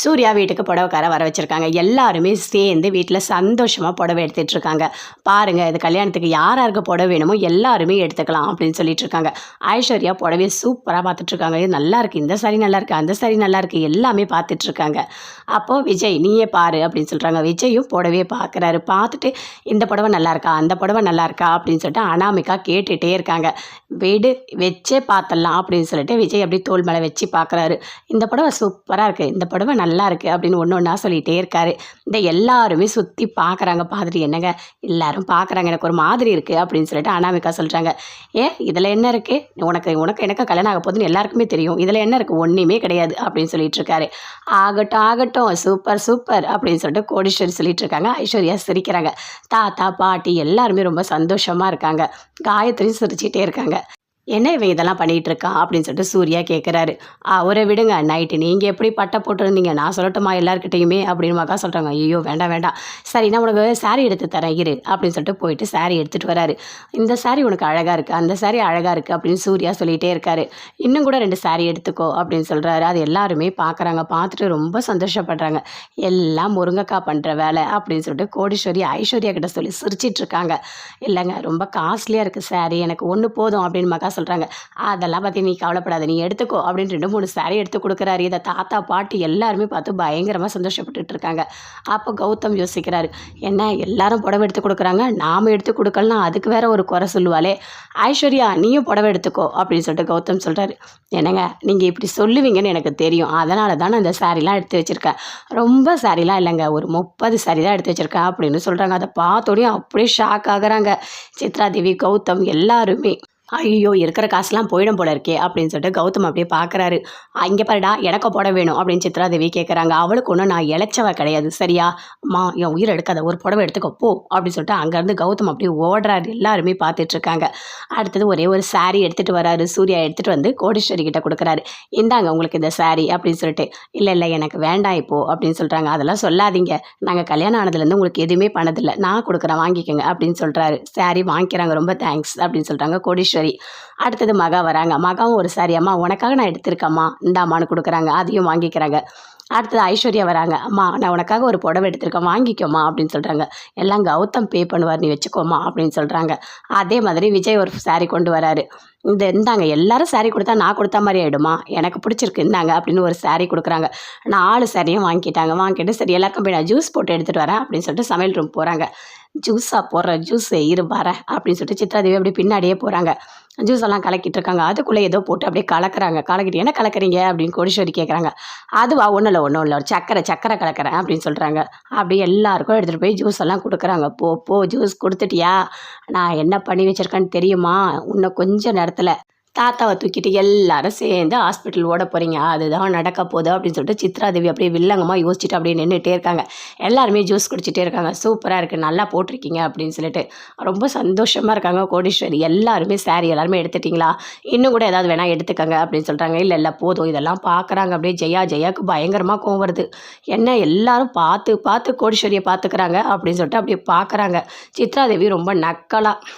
சூர்யா வீட்டுக்கு புடவைக்கார வர வச்சுருக்காங்க. எல்லாருமே சேர்ந்து வீட்டில் சந்தோஷமாக புடவை எடுத்துகிட்ருக்காங்க. பாருங்கள், இது கல்யாணத்துக்கு யார் யாருக்கு புடவை வேணுமோ எல்லாருமே எடுத்துக்கலாம் அப்படின்னு சொல்லிட்டு இருக்காங்க. ஐஸ்வர்யா புடவையை சூப்பராக பார்த்துட்ருக்காங்க. இது நல்லாயிருக்கு, இந்த சாரி நல்லாயிருக்கு, அந்த சாரி நல்லாயிருக்கு, எல்லாமே பார்த்துட்ருக்காங்க. அப்போது விஜய் நீயே பாரு அப்படின்னு சொல்கிறாங்க. விஜயும் புடவையை பார்க்குறாரு. பார்த்துட்டு இந்த புடவை நல்லாயிருக்கா, அந்த புடவை நல்லாயிருக்கா அப்படின்னு சொல்லிட்டு அனாமிகா கேட்டுகிட்டே இருக்காங்க. வீடு வச்சே பார்த்துடலாம் அப்படின்னு சொல்லிட்டு விஜய் அப்படி தோல் மேலே வச்சு பார்க்குறாரு. இந்த புடவை சூப்பராக இருக்குது, இந்த புடவை நல்லா இருக்குது அப்படின்னு ஒன்று ஒன்றா சொல்லிகிட்டே இருக்காரு. இந்த எல்லாருமே சுற்றி பார்க்குறாங்க. பார்த்துட்டு என்னங்க எல்லாரும் பார்க்குறாங்க, எனக்கு ஒரு மாதிரி இருக்குது அப்படின்னு சொல்லிட்டு அனாமிகா சொல்கிறாங்க. ஏன் இதில் என்ன இருக்குது, உனக்கு எனக்கு கல்யாணம் ஆக போகுதுன்னு எல்லாருக்குமே தெரியும், இதில் என்ன இருக்குது, ஒன்றுமே கிடையாது அப்படின்னு சொல்லிட்டு இருக்காரு. ஆகட்டும் ஆகட்டும், சூப்பர் சூப்பர் அப்படின்னு சொல்லிட்டு கோடீஸ்வரி சொல்லிட்டு இருக்காங்க. ஐஸ்வர்யா சிரிக்கிறாங்க. தாத்தா பாட்டி எல்லாருமே ரொம்ப சந்தோஷமாக இருக்காங்க. காயத்ரி சிரிச்சிட்டே இருக்காங்க. என்ன இவன் இதெல்லாம் பண்ணிகிட்டு இருக்கான் அப்படின்னு சொல்லிட்டு சூர்யா கேட்குறாரு. அவரை விடுங்க, நைட்டு நீங்கள் எப்படி பட்டை போட்டுருந்தீங்க நான் சொல்லட்டுமா எல்லாருக்கிட்டையுமே அப்படின்னு மக்கா சொல்கிறாங்க. ஐயோ வேண்டாம் வேண்டாம், சரி நான் உனக்கு சாரீ எடுத்து தரேன் இரு அப்படின்னு சொல்லிட்டு போயிட்டு சாரீ எடுத்துகிட்டு வராரு. இந்த சாரீ உனக்கு அழகாக இருக்குது, அந்த சாரீ அழகாக இருக்குது அப்படின்னு சூர்யா சொல்லிகிட்டே இருக்காரு. இன்னும் கூட 2 சாரீ எடுத்துக்கோ அப்படின்னு சொல்கிறாரு. அது எல்லாருமே பார்க்குறாங்க. பார்த்துட்டு ரொம்ப சந்தோஷப்படுறாங்க. எல்லாம் முருங்கைக்காய் பண்ணுற வேலை அப்படின்னு சொல்லிட்டு கோடீஸ்வரி ஐஸ்வர்யா கிட்ட சொல்லி சிரிச்சிட்டு இருக்காங்க. இல்லைங்க ரொம்ப காஸ்ட்லியாக இருக்குது சாரீ, எனக்கு ஒன்று போதும் அப்படின்னு மக்கா சொல்கிறாங்க. அதெல்லாம் பற்றி நீ கவலைப்படாத, நீ எடுத்துக்கோ அப்படின்னு 2-3 சாரீ எடுத்து கொடுக்குறாரு. இதை தாத்தா பாட்டி எல்லாருமே பார்த்து பயங்கரமாக சந்தோஷப்பட்டுட்டு இருக்காங்க. அப்போ கௌதம் யோசிக்கிறாரு, என்ன எல்லாரும் புடவை எடுத்து கொடுக்குறாங்க, நாம் எடுத்து கொடுக்கலாம், அதுக்கு வேற ஒரு குறை சொல்லுவாளே. ஐஸ்வர்யா நீயும் புடவை எடுத்துக்கோ அப்படின்னு சொல்லிட்டு கௌதம் சொல்கிறாரு. என்னங்க நீங்கள் இப்படி சொல்லுவீங்கன்னு எனக்கு தெரியும், அதனால தான் நான் இந்த சாரீலாம் எடுத்து வச்சுருக்கேன். ரொம்ப சாரீலாம் இல்லைங்க, ஒரு 30 சாரீ தான் எடுத்து வச்சுருக்கேன் அப்படின்னு சொல்கிறாங்க. அதை பார்த்தோடையும் அப்படியே ஷாக் ஆகுறாங்க சித்ராதேவி, கௌதம் எல்லாருமே. ஐயோ இருக்கிற காசுலாம் போயிடும் போல இருக்கே அப்படின்னு சொல்லிட்டு கௌதம் அப்படியே பார்க்குறாரு. இங்கே பாருடா எனக்கு புடவை வேணும் அப்படின்னு சித்ராதேவி கேட்குறாங்க. அவளுக்கு ஒன்றும் நான் இழைச்சவ கிடையாது சரியா, அம்மா என் உயிர் எடுக்காத, ஒரு புடவை எடுத்துக்கோ போ அப்படின்னு சொல்லிட்டு அங்கேருந்து கௌதம் அப்படியே ஓடுறாரு. எல்லாருமே பார்த்துட்ருக்காங்க. அடுத்தது ஒரே ஒரு சாரீ எடுத்துகிட்டு வராரு. சூர்யா எடுத்துகிட்டு வந்து கோடீஸ்வரி கிட்ட கொடுக்குறாரு. இந்தாங்க உங்களுக்கு இந்த சாரீ அப்படின்னு சொல்லிட்டு. இல்லை இல்லை எனக்கு வேண்டாம் இப்போது அப்படின்னு சொல்கிறாங்க. அதெல்லாம் சொல்லாதீங்க, நாங்கள் கல்யாணம் ஆனதுலேருந்து உங்களுக்கு எதுவுமே பண்ணதில்லை, நான் கொடுக்குறேன் வாங்கிக்கோங்க அப்படின்னு சொல்கிறாரு. சாரீ வாங்கிக்கிறாங்க. ரொம்ப தேங்க்ஸ் அப்படின்னு சொல்கிறாங்க கோடீஸ்வரி. அடுத்தது மகா வராங்க. மகாவும் ஒரு சாரி, அம்மா உனக்காக நான் எடுத்திருக்கேம்மா இந்தாம்மான்னு கொடுக்குறாங்க. அதையும் வாங்கிக்கிறாங்க. அடுத்தது ஐஸ்வர்யா வராங்க. அம்மா நான் உனக்காக ஒரு புடவை எடுத்திருக்கேன் வாங்கிக்கோமா அப்படின்னு சொல்கிறாங்க. எல்லாம் கௌதம் பே பண்ணுவார், நீ வச்சுக்கோமா அப்படின்னு சொல்கிறாங்க. அதே மாதிரி விஜய் ஒரு சாரீ கொண்டு வராரு. இந்தாங்க எல்லாரும் சாரீ கொடுத்தா நான் கொடுத்தா மாதிரி ஆகிடுமா, எனக்கு பிடிச்சிருக்கு இந்தாங்க அப்படின்னு ஒரு சாரீ கொடுக்குறாங்க. 4 சாரியும் வாங்கிட்டாங்க. வாங்கிட்டு சரி எல்லாருக்கும் போய் நான் ஜூஸ் போட்டு எடுத்துகிட்டு வரேன் அப்படின்னு சொல்லிட்டு சமையல் ரூம் போகிறாங்க. ஜூஸாக போடுறேன், ஜூஸ் இரு வரேன் அப்படின்னு சொல்லிட்டு சித்ராதேவி அப்படி பின்னாடியே போகிறாங்க. ஜூஸ் எல்லாம் கலக்கிட்டு இருக்காங்க. அதுக்குள்ளே ஏதோ போட்டு அப்படியே கலக்குறாங்க. கலக்கிட்டு என்ன கலக்குறீங்க அப்படின்னு கோடீஸ்வரி கேட்குறாங்க. அதுவா ஒன்றும் இல்லை ஒரு சக்கரை கலக்கிறேன் அப்படின்னு சொல்கிறாங்க. அப்படியே எல்லாருக்கும் எடுத்துகிட்டு போய் ஜூஸ் எல்லாம் கொடுக்குறாங்க. போ ஜூஸ் கொடுத்துட்டியா, நான் என்ன பண்ணி வச்சுருக்கேன்னு தெரியுமா, இன்னும் கொஞ்சம் நேரத்தில் தாத்தாவை தூக்கிட்டு எல்லாரும் சேர்ந்து ஹாஸ்பிட்டல் ஓட போகிறீங்க, அதுதான் நடக்க போகுது அப்படின்னு சொல்லிட்டு சித்ராதேவி அப்படியே வில்லங்கமாக யோசிச்சுட்டு அப்படியே நின்றுட்டே இருக்காங்க. எல்லாருமே ஜூஸ் குடிச்சிட்டே இருக்காங்க. சூப்பராக இருக்குது, நல்லா போட்டிருக்கீங்க அப்படின்னு சொல்லிட்டு ரொம்ப சந்தோஷமாக இருக்காங்க கோடீஸ்வரி. எல்லாருமே சாரீ எல்லாருமே எடுத்துட்டிங்களா, இன்னும் கூட ஏதாவது வேணால் எடுத்துக்கங்க அப்படின்னு சொல்கிறாங்க. இல்லை போதும். இதெல்லாம் பார்க்குறாங்க. அப்படியே ஜெயாவுக்கு பயங்கரமாக கோவம் வருது. என்ன எல்லாரும் பார்த்து கோடீஸ்வரியை பார்த்துக்கிறாங்க அப்படின்னு சொல்லிட்டு அப்படியே பார்க்குறாங்க. சித்ராதேவி ரொம்ப நக்கலாக